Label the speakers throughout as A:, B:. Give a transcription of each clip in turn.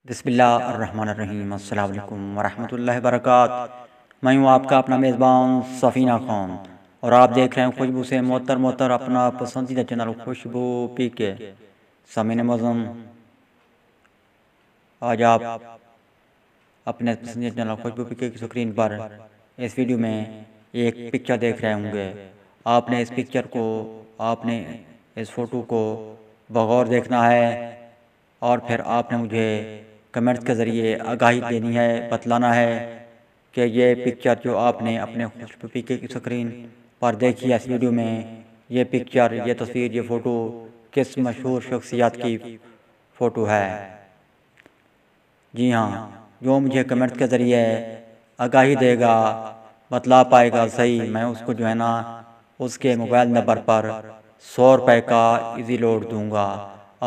A: بسم اللہ الرحمن الرحیم۔ السلام علیکم ورحمۃ اللہ وبرکاتہ۔ میں ہوں آپ کا اپنا میزبان سفینہ خان، اور آپ دیکھ رہے ہیں خوشبو سے معطر اپنا پسندیدہ چینل خوشبو پی کے۔ سامعین معظم، آج آپ اپنے پسندیدہ چینل خوشبو پی کے کی سکرین پر اس ویڈیو میں ایک پکچر دیکھ رہے ہوں گے۔ آپ نے اس پکچر کو، آپ نے اس فوٹو کو بغور دیکھنا ہے، اور پھر آپ نے مجھے کمنٹ کے ذریعے آگاہی دینی ہے، بتلانا ہے کہ یہ پکچر جو آپ نے اپنے خوشبو پی کے کی سکرین پر دیکھی ہے اس ویڈیو میں، یہ پکچر، یہ تصویر، یہ فوٹو کس مشہور شخصیات کی فوٹو ہے۔ جی ہاں، جو مجھے کمنٹ کے ذریعے آگاہی دے گا، بتلا پائے گا صحیح، میں اس کو جو ہے نا اس کے موبائل نمبر پر 100 روپے کا ایزی لوڈ دوں گا۔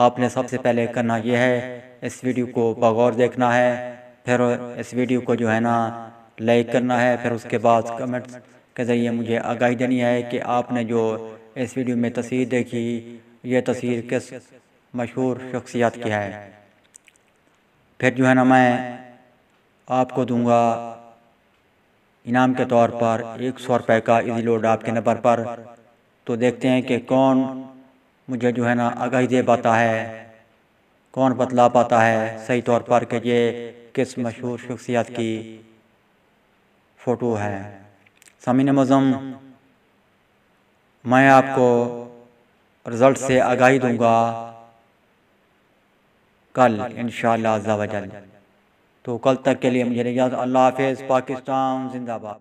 A: آپ نے سب سے پہلے کرنا یہ ہے، اس ویڈیو کو بغور دیکھنا ہے، پھر اس ویڈیو کو جو ہے نا لائک کرنا ہے، پھر اس کے بعد کمنٹ کے ذریعے مجھے آگاہی دینی ہے کہ آپ نے جو اس ویڈیو میں تصویر دیکھی، یہ تصویر کس مشہور شخصیات کی ہے۔ پھر جو ہے نا میں آپ کو دوں گا انعام کے طور پر 100 روپے کا ایزی لوڈ آپ کے نمبر پر۔ تو دیکھتے ہیں کہ کون مجھے جو ہے نا آگاہی دے پاتا ہے، کون بتلا پاتا ہے صحیح طور پر کہ یہ کس مشہور شخصیات کی فوٹو ہے۔ سامعین معظم، میں آپ کو رزلٹ سے آگاہی دوں گا کل انشاءاللہ عز و جل۔ تو کل تک کے لیے مجھے اجازت۔ اللہ حافظ۔ پاکستان زندہ باد۔